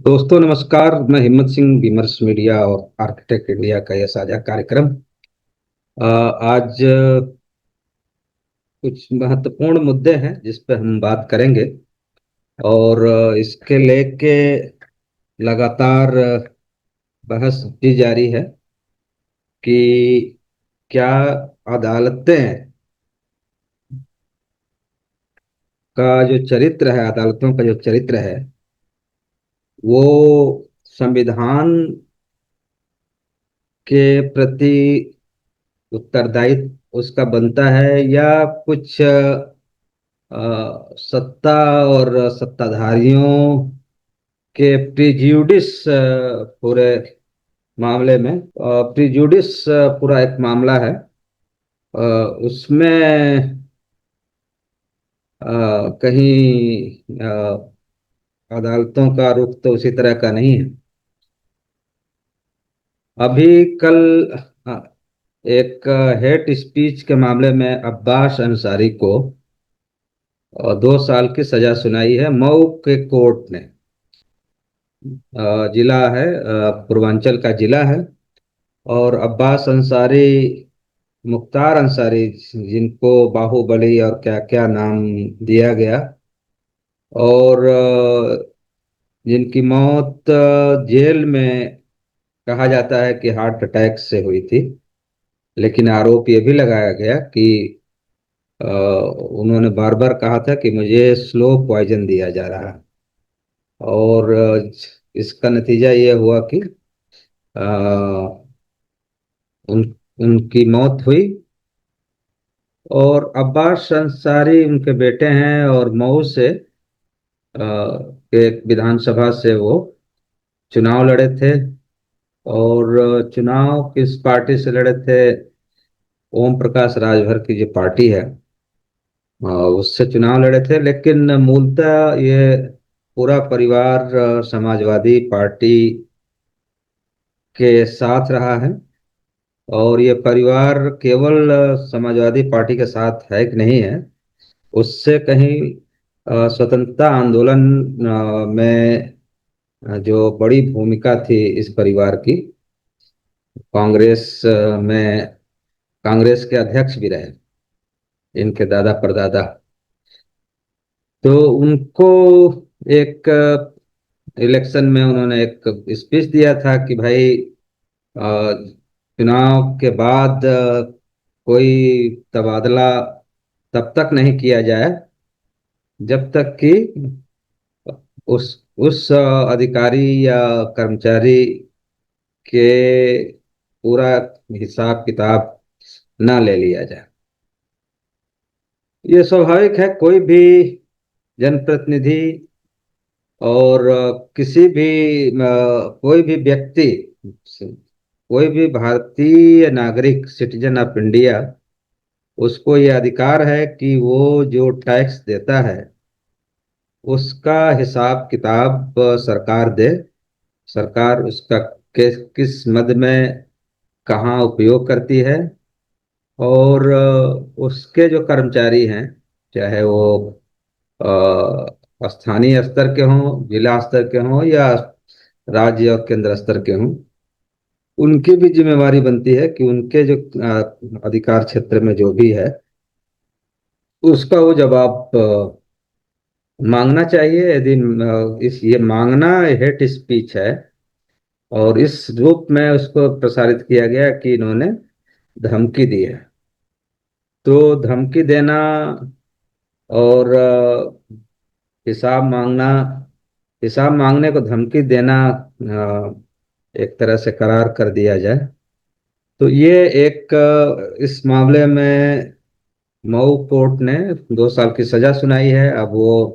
दोस्तों नमस्कार। मैं हिम्मत सिंह विमर्श मीडिया और आर्किटेक्ट इंडिया का यह साझा कार्यक्रम आज कुछ महत्वपूर्ण मुद्दे हैं जिस पे हम बात करेंगे। और इसके लेके लगातार बहस की जारी है कि क्या अदालतें का जो चरित्र है, अदालतों का जो चरित्र है वो संविधान के प्रति उत्तरदायित्व उसका बनता है या कुछ सत्ता और सत्ताधारियों के प्रिजुडिस पूरे मामले में प्रिजुडिस पूरा एक मामला है। उसमें कहीं अदालतों का रुख तो उसी तरह का नहीं है। अभी कल अ, एक हेट स्पीच के मामले में अब्बास अंसारी को 2 साल की सजा सुनाई है मऊ के कोर्ट ने। जिला है, पूर्वांचल का जिला है। और अब्बास अंसारी, मुख्तार अंसारी, जिनको बाहुबली और क्या क्या नाम दिया गया, और जिनकी मौत जेल में कहा जाता है कि हार्ट अटैक से हुई थी। लेकिन आरोप ये भी लगाया गया कि उन्होंने बार बार कहा था कि मुझे स्लो पॉइजन दिया जा रहा है। और इसका नतीजा ये हुआ कि अ, उन उनकी मौत हुई। और अब्बास अंसारी उनके बेटे हैं और मऊ से एक विधानसभा से वो चुनाव लड़े थे। और चुनाव किस पार्टी से लड़े थे? ओम प्रकाश राजभर की जो पार्टी है उससे चुनाव लड़े थे। लेकिन मूलतः ये पूरा परिवार समाजवादी पार्टी के साथ रहा है। और ये परिवार केवल समाजवादी पार्टी के साथ है कि नहीं है, उससे कहीं स्वतंत्रता आंदोलन में जो बड़ी भूमिका थी इस परिवार की। कांग्रेस में कांग्रेस के अध्यक्ष भी रहे इनके दादा परदादा। तो उनको एक इलेक्शन में उन्होंने एक स्पीच दिया था कि भाई चुनाव के बाद कोई तबादला तब तक नहीं किया जाए जब तक कि उस उस अधिकारी या कर्मचारी के पूरा हिसाब किताब ना ले लिया जाए। ये स्वाभाविक है। कोई भी जनप्रतिनिधि और किसी भी कोई भी व्यक्ति, कोई भी भारतीय नागरिक, सिटीजन ऑफ इंडिया, उसको ये अधिकार है कि वो जो टैक्स देता है उसका हिसाब किताब सरकार दे। सरकार उसका किस मद में कहाँ उपयोग करती है। और उसके जो कर्मचारी हैं, चाहे वो स्थानीय स्तर के हों, जिला स्तर के हों या राज्य और केंद्र स्तर के हों, उनकी भी जिम्मेवारी बनती है कि उनके जो अधिकार क्षेत्र में जो भी है उसका वो जवाब मांगना चाहिए। यदि इस ये मांगना हेट स्पीच है। और इस रूप में उसको प्रसारित किया गया कि इन्होंने धमकी दी है। तो धमकी देना और हिसाब मांगना, हिसाब मांगने को धमकी देना एक तरह से करार कर दिया जाए। तो ये एक इस मामले में मऊ कोर्ट ने 2 साल की सजा सुनाई है। अब वो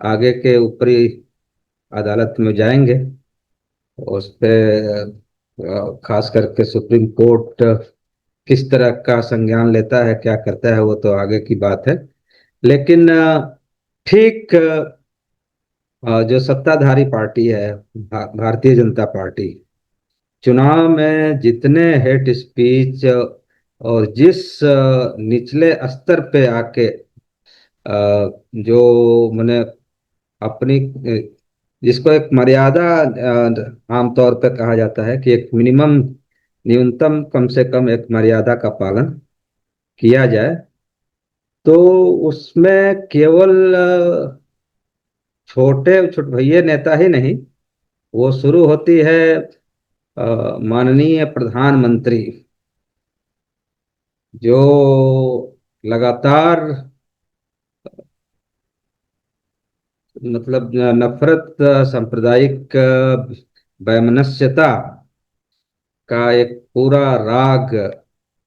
आगे के ऊपरी अदालत में जाएंगे। उस पे खास करके सुप्रीम कोर्ट किस तरह का संज्ञान लेता है, क्या करता है, वो तो आगे की बात है। लेकिन ठीक जो सत्ताधारी पार्टी है, भारतीय जनता पार्टी, चुनाव में जितने हेट स्पीच और जिस निचले स्तर पे आके जो मैंने अपनी जिसको एक मर्यादा आमतौर पर कहा जाता है कि एक मिनिमम, न्यूनतम कम से कम एक मर्यादा का पालन किया जाए, तो उसमें केवल छोटे छोटे भैया नेता ही नहीं, वो शुरू होती है माननीय प्रधानमंत्री, जो लगातार मतलब नफरत, सांप्रदायिक वैमनस्यता का एक पूरा राग,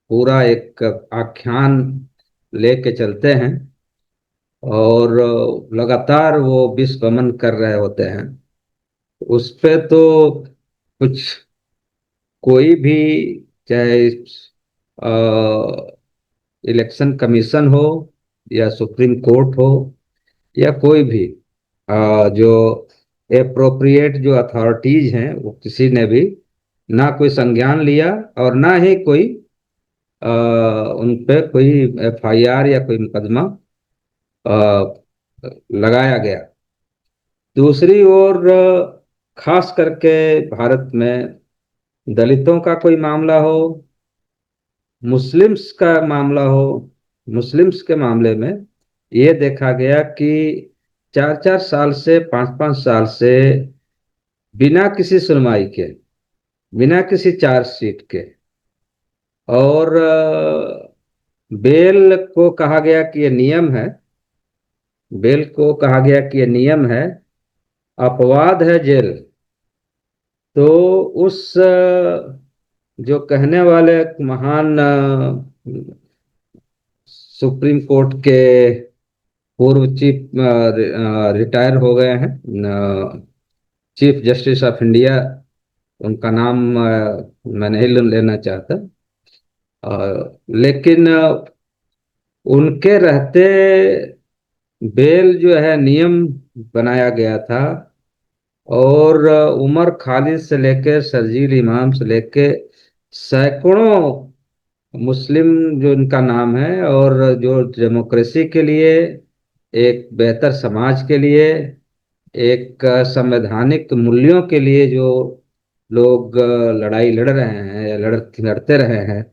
पूरा एक आख्यान लेके चलते हैं, और लगातार वो विश्व भ्रमण कर रहे होते हैं। उस पे तो कुछ, कोई भी, चाहे इलेक्शन कमीशन हो या सुप्रीम कोर्ट हो या कोई भी जो एप्रोप्रिएट जो अथॉरिटीज हैं, वो किसी ने भी ना कोई संज्ञान लिया, और ना ही कोई अ, उन पे कोई एफआईआर या कोई मुकदमा अ, लगाया गया। दूसरी ओर खास करके भारत में दलितों का कोई मामला हो, मुस्लिम्स का मामला हो, मुस्लिम्स के मामले में ये देखा गया कि 4 4 साल से, 5 5 साल से बिना किसी सुनवाई के, बिना किसी चार्जशीट के, और बेल को कहा गया कि ये नियम है, बेल को कहा गया कि ये नियम है, अपवाद है जेल। तो उस जो कहने वाले महान सुप्रीम कोर्ट के पूर्व चीफ, रिटायर हो गए हैं, चीफ जस्टिस ऑफ इंडिया, उनका नाम मैं नहीं लेना चाहता, लेकिन उनके रहते बेल जो है नियम बनाया गया था, और उमर खालिद से लेकर शर्जील इमाम से लेकर सैकड़ों मुस्लिम जो इनका नाम है, और जो डेमोक्रेसी के लिए, एक बेहतर समाज के लिए, एक संवैधानिक मूल्यों के लिए जो लोग लड़ाई लड़ रहे हैं या लड़ते रहे हैं,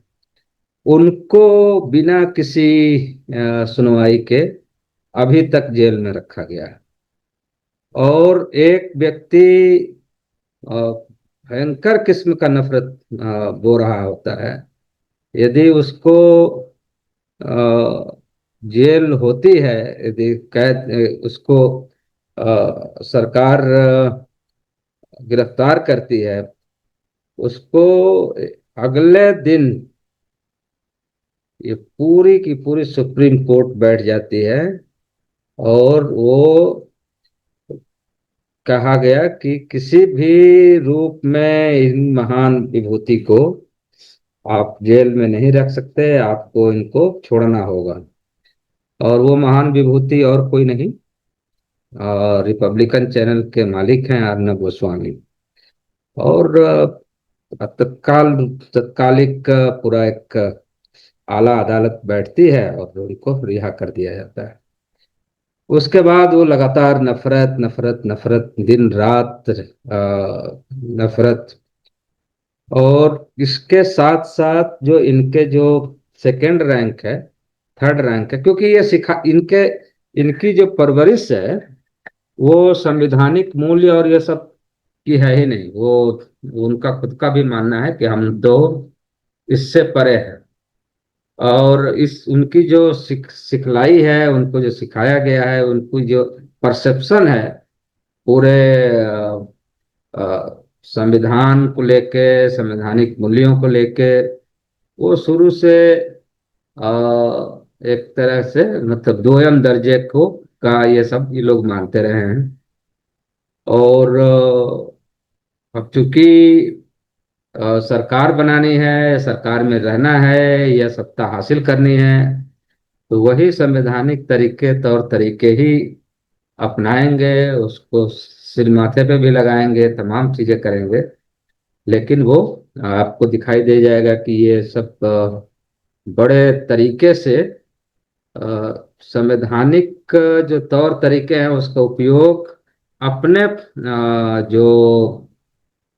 उनको बिना किसी सुनवाई के अभी तक जेल में रखा गया है। और एक व्यक्ति अ, भयंकर किस्म का नफरत बो रहा होता है, यदि उसको जेल होती है, यदि कैद, उसको सरकार गिरफ्तार करती है, उसको अगले दिन ये पूरी की पूरी सुप्रीम कोर्ट बैठ जाती है, और वो कहा गया कि किसी भी रूप में इन महान विभूति को आप जेल में नहीं रख सकते, आपको इनको छोड़ना होगा। और वो महान विभूति और कोई नहीं, रिपब्लिकन चैनल के मालिक हैं अर्नब गोस्वामी। और तत्कालिक पूरा एक आला अदालत बैठती है और उनको रिहा कर दिया जाता है। उसके बाद वो लगातार नफरत नफरत नफरत, दिन रात नफरत। और इसके साथ साथ जो इनके जो सेकंड रैंक है, थर्ड रैंक है, क्योंकि ये सिखा इनके, इनकी जो परवरिश है वो संविधानिक मूल्य और ये सब की है ही नहीं। वो उनका खुद का भी मानना है कि हम तो इससे परे है। और इस उनकी जो सिखलाई है, उनको जो सिखाया गया है, उनकी जो परसेप्शन है पूरे संविधान को लेके, संवैधानिक मूल्यों को लेके, वो शुरू से एक तरह से मतलब दोयम दर्जे को का ये लोग मानते रहे हैं। और अब चूंकि सरकार बनानी है, सरकार में रहना है या सत्ता हासिल करनी है, तो वही संवैधानिक तरीके, तौर तरीके ही अपनाएंगे, उसको सिर माथे पे भी लगाएंगे, तमाम चीजें करेंगे। लेकिन वो आपको दिखाई दे जाएगा कि ये सब बड़े तरीके से संवैधानिक जो तौर तरीके हैं उसका उपयोग अपने जो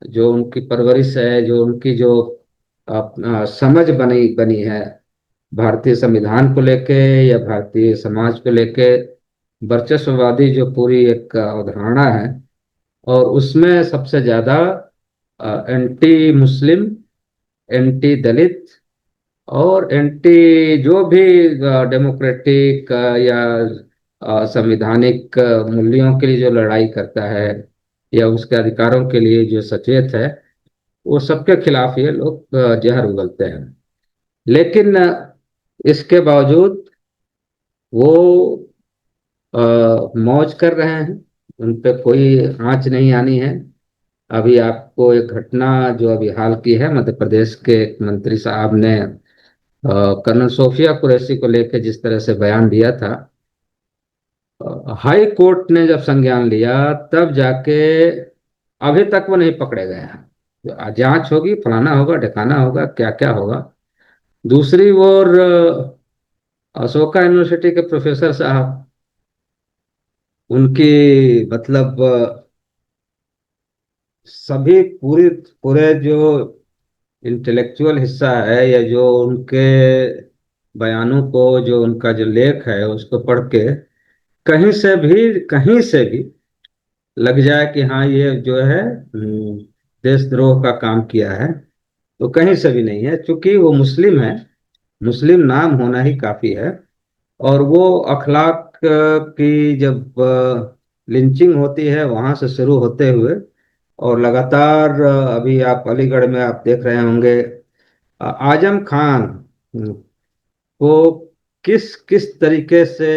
जो उनकी परवरिश है, जो उनकी जो समझ बनी बनी है भारतीय संविधान को लेके या भारतीय समाज को लेके, वर्चस्ववादी जो पूरी एक अवधारणा है, और उसमें सबसे ज्यादा एंटी मुस्लिम, एंटी दलित और एंटी जो भी डेमोक्रेटिक या संवैधानिक मूल्यों के लिए जो लड़ाई करता है या उसके अधिकारों के लिए जो सचेत है, वो सबके खिलाफ ये लोग जहर उगलते हैं। लेकिन इसके बावजूद वो मौज कर रहे हैं, उन पे कोई आंच नहीं आनी है। अभी आपको एक घटना जो अभी हाल की है, मध्य प्रदेश के एक मंत्री साहब ने कर्नल सोफिया कुरैशी को लेकर जिस तरह से बयान दिया था, हाई कोर्ट ने जब संज्ञान लिया तब जाके अभी तक वो नहीं पकड़े गए हैं। जांच होगी, फलाना होगा, ढिकाना होगा, क्या क्या होगा। दूसरी ओर अशोका यूनिवर्सिटी के प्रोफेसर साहब, उनकी मतलब सभी पूरी पूरे जो इंटेलेक्चुअल हिस्सा है या जो उनके बयानों को, जो उनका जो लेख है उसको पढ़ के कहीं से भी लग जाए कि हाँ ये जो है देशद्रोह का काम किया है, तो कहीं से भी नहीं है। क्योंकि वो मुस्लिम है, मुस्लिम नाम होना ही काफी है। और वो अखलाक की जब लिंचिंग होती है वहां से शुरू होते हुए और लगातार अभी आप अलीगढ़ में आप देख रहे होंगे आजम खान को किस किस तरीके से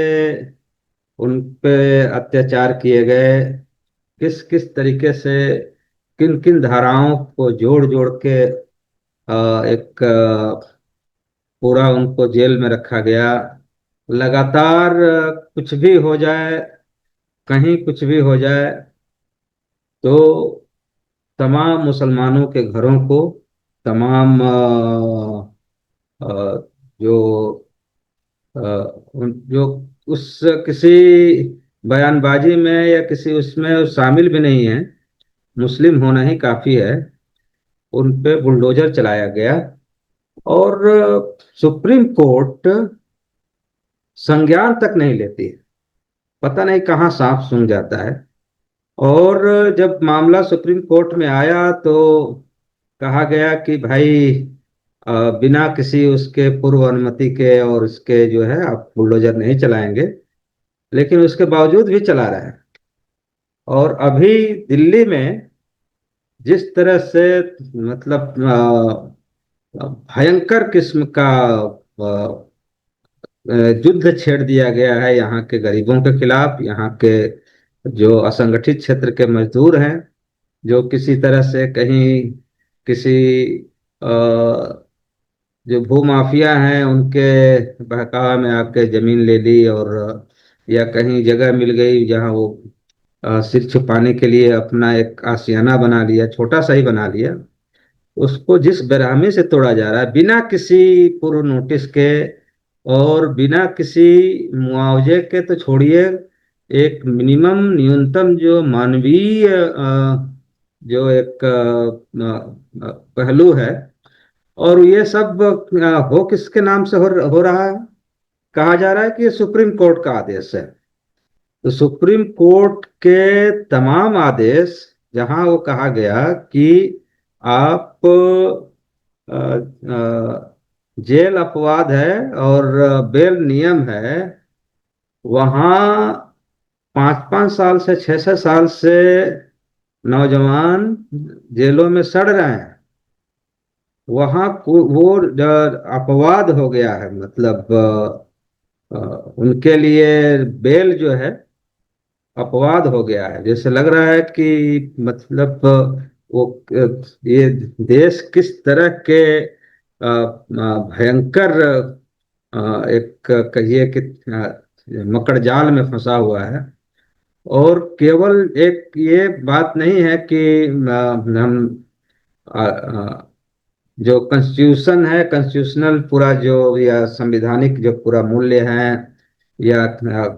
उन पे अत्याचार किए गए, किस किस तरीके से किन किन धाराओं को जोड़ जोड़ के एक पूरा उनको जेल में रखा गया। लगातार कुछ भी हो जाए, कहीं कुछ भी हो जाए, तो तमाम मुसलमानों के घरों को, तमाम जो जो उस किसी बयानबाजी में या किसी उसमें शामिल भी नहीं है, मुस्लिम होना ही काफी है, उन पे बुलडोजर चलाया गया। और सुप्रीम कोर्ट संज्ञान तक नहीं लेती है, पता नहीं कहाँ सांप सूंघ जाता है। और जब मामला सुप्रीम कोर्ट में आया तो कहा गया कि भाई बिना किसी उसके पूर्व अनुमति के और उसके जो है आप बुलडोजर नहीं चलाएंगे, लेकिन उसके बावजूद भी चला रहे हैं। और अभी दिल्ली में जिस तरह से मतलब भयंकर किस्म का युद्ध छेड़ दिया गया है यहाँ के गरीबों के खिलाफ, यहाँ के जो असंगठित क्षेत्र के मजदूर हैं, जो किसी तरह से कहीं किसी जो भूमाफिया हैं उनके बहकावा में आके जमीन ले ली, और या कहीं जगह मिल गई जहां वो सिर छुपाने के लिए अपना एक आशियाना बना लिया, छोटा सा ही बना लिया, उसको जिस बेरहमी से तोड़ा जा रहा है बिना किसी पूर्व नोटिस के और बिना किसी मुआवजे के, तो छोड़िए, एक मिनिमम न्यूनतम जो मानवीय जो एक पहलू है। और ये सब हो किसके नाम से हो रहा है? कहा जा रहा है कि ये सुप्रीम कोर्ट का आदेश है। तो सुप्रीम कोर्ट के तमाम आदेश, जहां वो कहा गया कि आप जेल अपवाद है और बेल नियम है, वहां 5-5 साल से 6-6 साल से नौजवान जेलों में सड़ रहे हैं। वहां वो अपवाद हो गया है, मतलब उनके लिए बेल जो है अपवाद हो गया है। जैसे लग रहा है कि मतलब वो ये देश किस तरह के भयंकर एक कहिए कि मकड़ जाल में फंसा हुआ है। और केवल एक ये बात नहीं है कि हम जो कॉन्स्टिट्यूशन है, कॉन्स्टिट्यूशनल पूरा जो या संविधानिक जो पूरा मूल्य है, या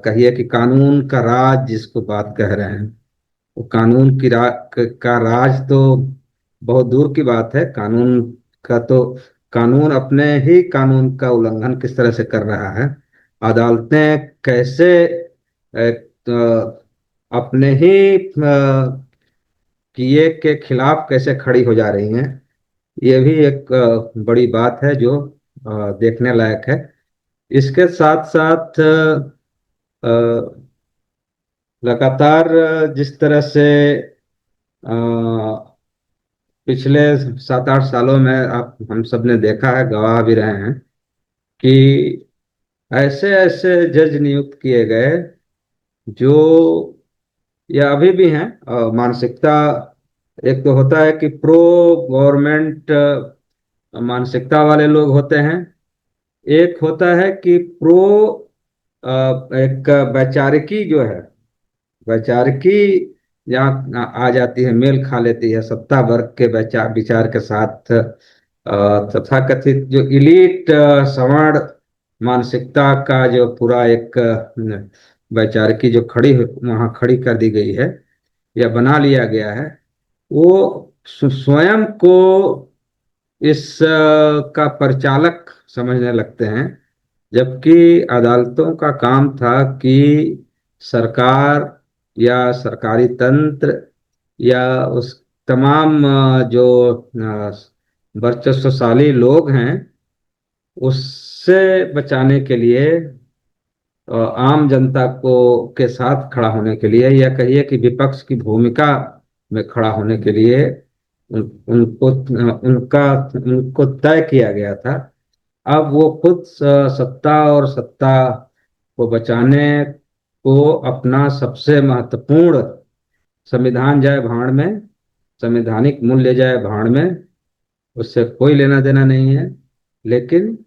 कहिए कि कानून का राज जिसको बात कह रहे हैं, वो कानून का राज तो बहुत दूर की बात है। कानून का तो कानून अपने ही कानून का उल्लंघन किस तरह से कर रहा है। अदालतें कैसे अपने ही किए के खिलाफ कैसे खड़ी हो जा रही हैं, ये भी एक बड़ी बात है जो देखने लायक है। इसके साथ साथ लगातार जिस तरह से अ, पिछले 7-8 सालों में आप हम सब ने देखा है, गवाह भी रहे हैं कि ऐसे ऐसे जज नियुक्त किए गए जो, या अभी भी हैं, मानसिकता, एक तो होता है कि प्रो गवर्नमेंट मानसिकता वाले लोग होते हैं, एक होता है कि प्रो एक वैचारिकी जो है, वैचारिकी यहाँ आ जाती है, मेल खा लेती है सत्ता वर्ग के विचार विचार के साथ। तथाकथित जो इलीट सवर्ण मानसिकता का जो पूरा एक वैचारिकी जो वहाँ खड़ी कर दी गई है या बना लिया गया है, वो स्वयं को इस का परिचालक समझने लगते हैं। जबकि अदालतों का काम था कि सरकार या सरकारी तंत्र या उस तमाम जो वर्चस्वशाली लोग हैं उससे बचाने के लिए, आम जनता को के साथ खड़ा होने के लिए, या कहिए कि विपक्ष की भूमिका में खड़ा होने के लिए उनको तय किया गया था। अब वो खुद सत्ता और सत्ता को बचाने को अपना सबसे महत्वपूर्ण, संविधान जाए भाड़ में, संवैधानिक मूल्य जाए भाड़ में, उससे कोई लेना देना नहीं है। लेकिन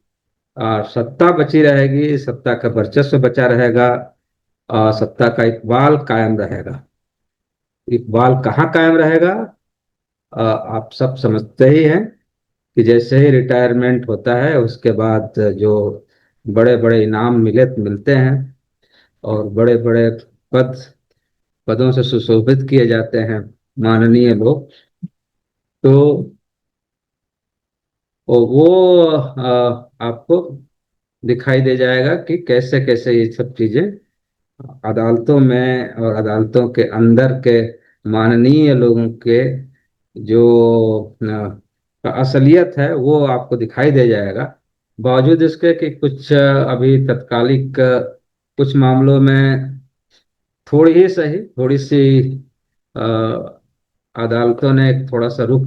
सत्ता बची रहेगी, सत्ता का वर्चस्व बचा रहेगा, सत्ता का इकबाल कायम रहेगा। इकबाल कहाँ कायम रहेगा? आप सब समझते ही हैं कि जैसे ही रिटायरमेंट होता है उसके बाद जो बड़े बड़े इनाम मिलते हैं और बड़े बड़े पद पदों से सुशोभित किए जाते हैं माननीय लोग, तो वो आपको दिखाई दे जाएगा कि कैसे कैसे ये सब चीजें अदालतों में और अदालतों के अंदर के माननीय लोगों के जो असलियत है वो आपको दिखाई दे जाएगा। बावजूद इसके कि कुछ अभी तत्कालिक कुछ मामलों में थोड़ी ही सही, थोड़ी सी अ, अदालतों ने एक थोड़ा सा रुख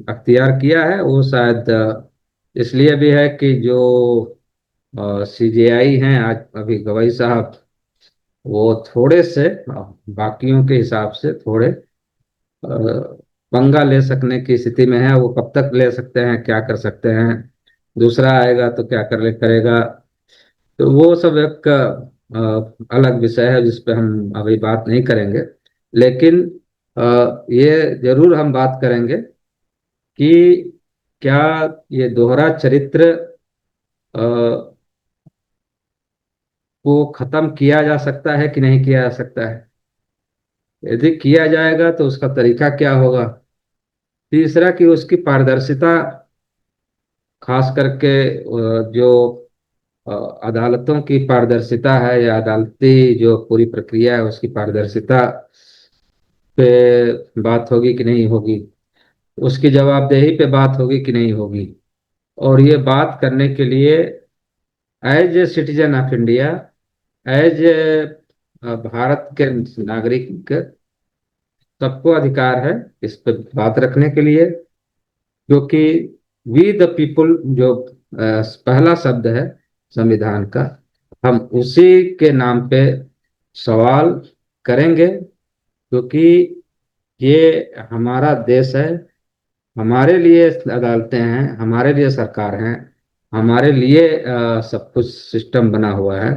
अख्तियार किया है। वो शायद इसलिए भी है कि जो सीजेआई हैं आज अभी गवाई साहब, वो थोड़े से बाकियों के हिसाब से थोड़े पंगा ले सकने की स्थिति में है। वो कब तक ले सकते हैं, क्या कर सकते हैं, दूसरा आएगा तो क्या करेगा, तो वो सब एक अलग विषय है जिस पे हम अभी बात नहीं करेंगे। लेकिन ये जरूर हम बात करेंगे कि क्या ये दोहरा चरित्र को खत्म किया जा सकता है कि नहीं किया जा सकता है। यदि किया जाएगा तो उसका तरीका क्या होगा। तीसरा कि उसकी पारदर्शिता, खास करके जो अ, अदालतों की पारदर्शिता है या अदालती जो पूरी प्रक्रिया है उसकी पारदर्शिता पे बात होगी कि नहीं होगी, उसकी जवाबदेही पे बात होगी कि नहीं होगी। और ये बात करने के लिए as a citizen of India, as a Bharat के नागरिक, सबको अधिकार है इस पे बात रखने के लिए। क्योंकि वी द पीपुल जो पहला शब्द है संविधान का, हम उसी के नाम पे सवाल करेंगे। क्योंकि ये हमारा देश है, हमारे लिए अदालतें हैं, हमारे लिए सरकार हैं, हमारे लिए सब कुछ सिस्टम बना हुआ है।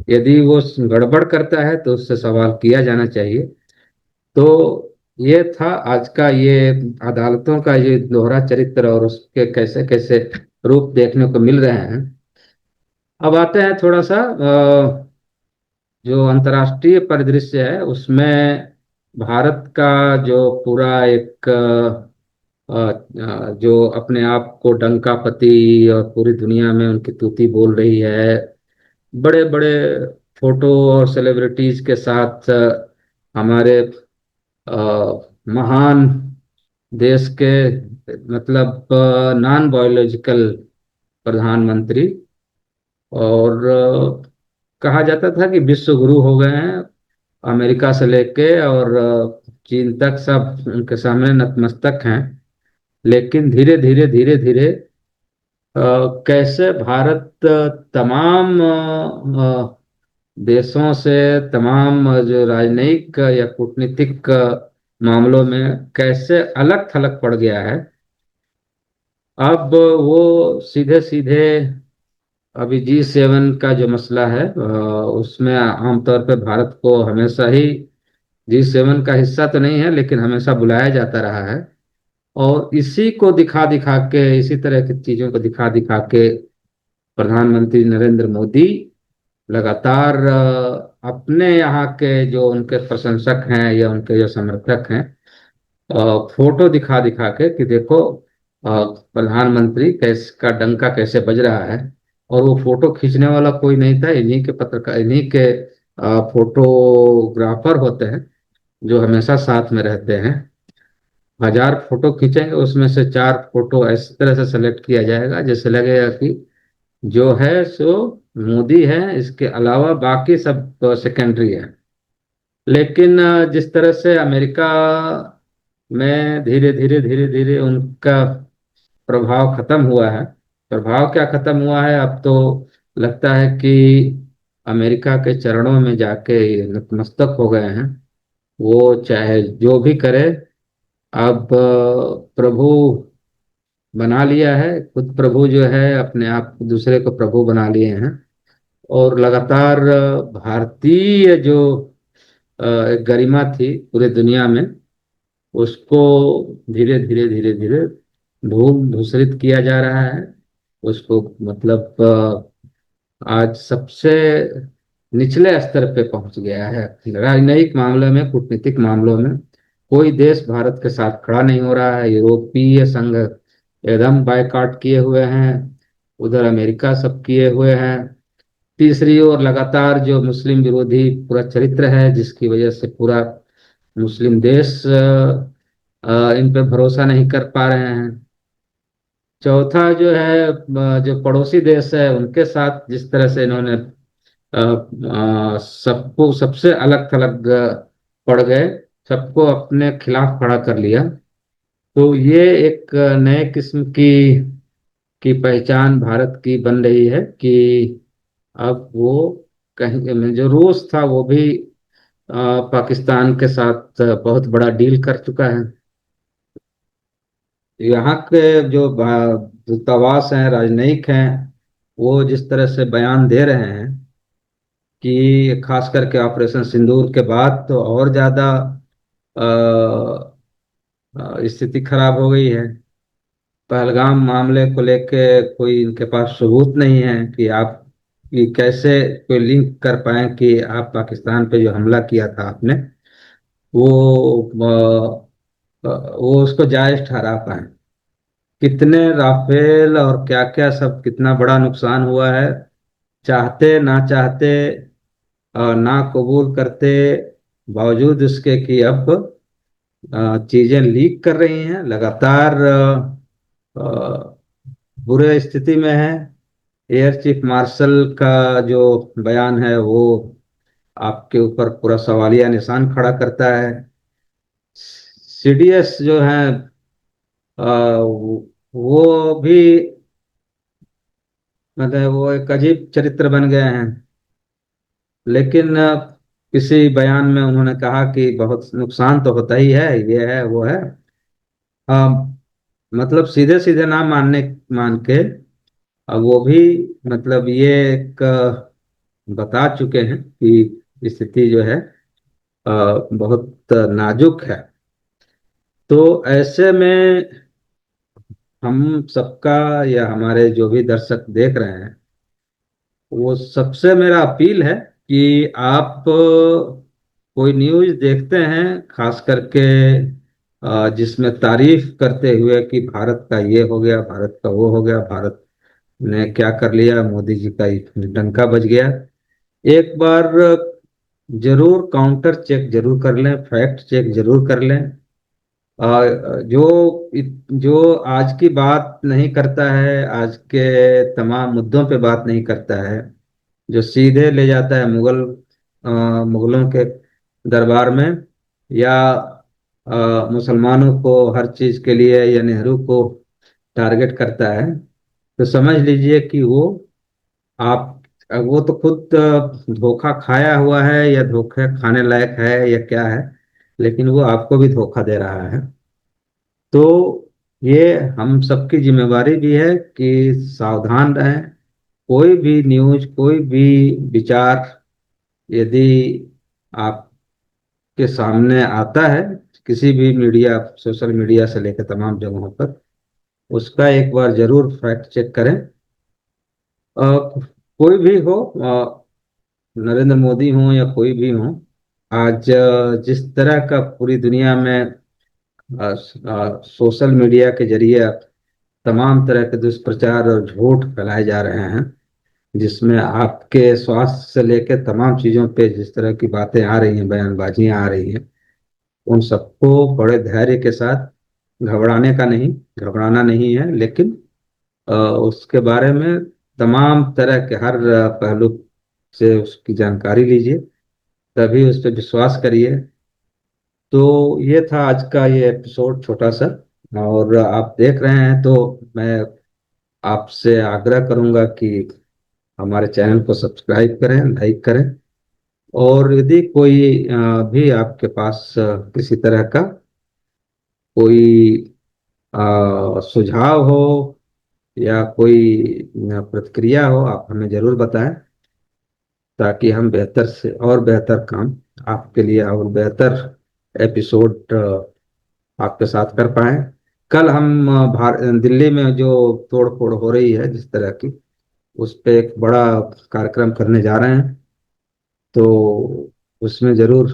यदि वो गड़बड़ करता है तो उससे सवाल किया जाना चाहिए। तो ये था आज का ये अदालतों का ये दोहरा चरित्र और उसके कैसे कैसे रूप देखने को मिल रहे हैं। अब आते हैं थोड़ा सा जो अंतर्राष्ट्रीय परिदृश्य है उसमें। भारत का जो पूरा एक जो अपने आप को डंकापति और पूरी दुनिया में उनकी तूती बोल रही है, बड़े बड़े फोटो और सेलिब्रिटीज के साथ हमारे महान देश के मतलब नॉन बायोलॉजिकल प्रधानमंत्री, और कहा जाता था कि विश्व गुरु हो गए हैं, अमेरिका से लेके और चीन तक सब उनके सामने नतमस्तक हैं। लेकिन धीरे धीरे धीरे धीरे कैसे भारत तमाम देशों से, तमाम जो राजनयिक या कूटनीतिक मामलों में कैसे अलग थलग पड़ गया है। अब वो सीधे सीधे अभी G7 का जो मसला है, उसमें आमतौर पे भारत को हमेशा ही G7 का हिस्सा तो नहीं है लेकिन हमेशा बुलाया जाता रहा है। और इसी को दिखा दिखा के, इसी तरह की चीजों को दिखा दिखा के प्रधानमंत्री नरेंद्र मोदी लगातार अपने यहाँ के जो उनके प्रशंसक हैं या उनके जो समर्थक हैं, फोटो दिखा दिखा के कि देखो प्रधानमंत्री कैसे का डंका कैसे बज रहा है। और वो फोटो खींचने वाला कोई नहीं था, इन्हीं के पत्रकार, इन्हीं के फोटोग्राफर होते हैं जो हमेशा साथ में रहते हैं। 1000 फोटो खींचेंगे, उसमें से 4 फोटो इस तरह से सेलेक्ट किया जाएगा जैसे लगेगा कि जो है सो मोदी है, इसके अलावा बाकी सब सेकेंडरी है। लेकिन जिस तरह से अमेरिका में धीरे धीरे धीरे धीरे उनका प्रभाव खत्म हुआ है, प्रभाव क्या खत्म हुआ है, अब तो लगता है कि अमेरिका के चरणों में जाके ये नतमस्तक हो गए हैं। वो चाहे जो भी करे, अब प्रभु बना लिया है, खुद प्रभु जो है अपने आप दूसरे को प्रभु बना लिए हैं। और लगातार भारतीय जो एक गरिमा थी पूरे दुनिया में, उसको धीरे धीरे धीरे धीरे धूल धूसरित किया जा रहा है। उसको मतलब आज सबसे निचले स्तर पे पहुंच गया है राजनयिक मामले में, कूटनीतिक मामलों में। कोई देश भारत के साथ खड़ा नहीं हो रहा है। यूरोपीय संघ एकदम बायकॉट किए हुए हैं, उधर अमेरिका सब किए हुए हैं। तीसरी ओर लगातार जो मुस्लिम विरोधी पूरा चरित्र है, जिसकी वजह से पूरा मुस्लिम देश इन पे भरोसा नहीं कर पा रहे हैं। चौथा जो है जो पड़ोसी देश है, उनके साथ जिस तरह से इन्होंने सबको सबसे अलग थलग पड़ गए, सबको अपने खिलाफ खड़ा कर लिया। तो ये एक नए किस्म की पहचान भारत की बन रही है कि अब वो कहीं में जो रूस था वो भी पाकिस्तान के साथ बहुत बड़ा डील कर चुका है। यहाँ के जो दूतावास हैं, राजनयिक हैं, वो जिस तरह से बयान दे रहे हैं कि खास करके ऑपरेशन सिंदूर के बाद तो और ज्यादा स्थिति खराब हो गई है। पहलगाम मामले को लेके कोई इनके पास सबूत नहीं है कि आप कि कैसे कोई लिंक कर पाए कि आप पाकिस्तान पे जो हमला किया था आपने, वो वो उसको जायज ठहरा पाए। कितने राफेल और क्या क्या सब, कितना बड़ा नुकसान हुआ है, चाहते ना चाहते ना कबूल करते बावजूद उसके कि अब चीजें लीक कर रही हैं लगातार, बुरे स्थिति में है। एयर चीफ मार्शल का जो बयान है वो आपके ऊपर पूरा सवालिया निशान खड़ा करता है। CDS जो है वो भी मतलब वो एक अजीब चरित्र बन गए हैं। लेकिन किसी बयान में उन्होंने कहा कि बहुत नुकसान तो होता ही है, ये है वो है। अ, मतलब सीधे सीधे ना मान के अब वो भी मतलब ये एक बता चुके हैं कि स्थिति जो है बहुत नाजुक है। तो ऐसे में हम सबका या हमारे जो भी दर्शक देख रहे हैं, वो सबसे मेरा अपील है कि आप कोई न्यूज़ देखते हैं खास करके जिसमें तारीफ करते हुए कि भारत का ये हो गया, भारत का वो हो गया, भारत ने क्या कर लिया, मोदी जी का डंका बज गया। एक बार जरूर काउंटर चेक जरूर कर लें, फैक्ट चेक जरूर कर लें। जो आज की बात नहीं करता है, आज के तमाम मुद्दों पे बात नहीं करता है, जो सीधे ले जाता है मुगलों के दरबार में, या मुसलमानों को हर चीज के लिए, या नेहरू को टारगेट करता है, तो समझ लीजिए कि आप वो तो खुद धोखा खाया हुआ है, या धोखे खाने लायक है, या क्या है, लेकिन वो आपको भी धोखा दे रहा है। तो ये हम सबकी जिम्मेवारी भी है कि सावधान रहें। कोई भी न्यूज, कोई भी विचार यदि आपके सामने आता है, किसी भी मीडिया, सोशल मीडिया से लेकर तमाम जगहों पर, उसका एक बार जरूर फैक्ट चेक करें। कोई भी हो, नरेंद्र मोदी हो या कोई भी हो, आज जिस तरह का पूरी दुनिया में सोशल मीडिया के जरिए तमाम तरह के दुष्प्रचार और झूठ फैलाए जा रहे हैं, जिसमें आपके स्वास्थ्य से लेकर तमाम चीजों पे जिस तरह की बातें आ रही हैं, बयानबाजियां आ रही हैं, उन सबको बड़े धैर्य के साथ, घबराने का नहीं, घबराना नहीं है, लेकिन उसके बारे में तमाम तरह के हर पहलू से उसकी जानकारी लीजिए, तभी उस पर विश्वास करिए। तो ये था आज का ये एपिसोड छोटा सा। और आप देख रहे हैं तो मैं आपसे आग्रह करूंगा कि हमारे चैनल को सब्सक्राइब करें, लाइक करें। और यदि कोई भी आपके पास किसी तरह का कोई सुझाव हो, या कोई प्रतिक्रिया हो, आप हमें जरूर बताएं, ताकि हम बेहतर से और बेहतर काम आपके लिए और बेहतर एपिसोड आपके साथ कर पाए। कल हम दिल्ली में जो तोड़ फोड़ हो रही है जिस तरह की, उस पे एक बड़ा कार्यक्रम करने जा रहे हैं, तो उसमें जरूर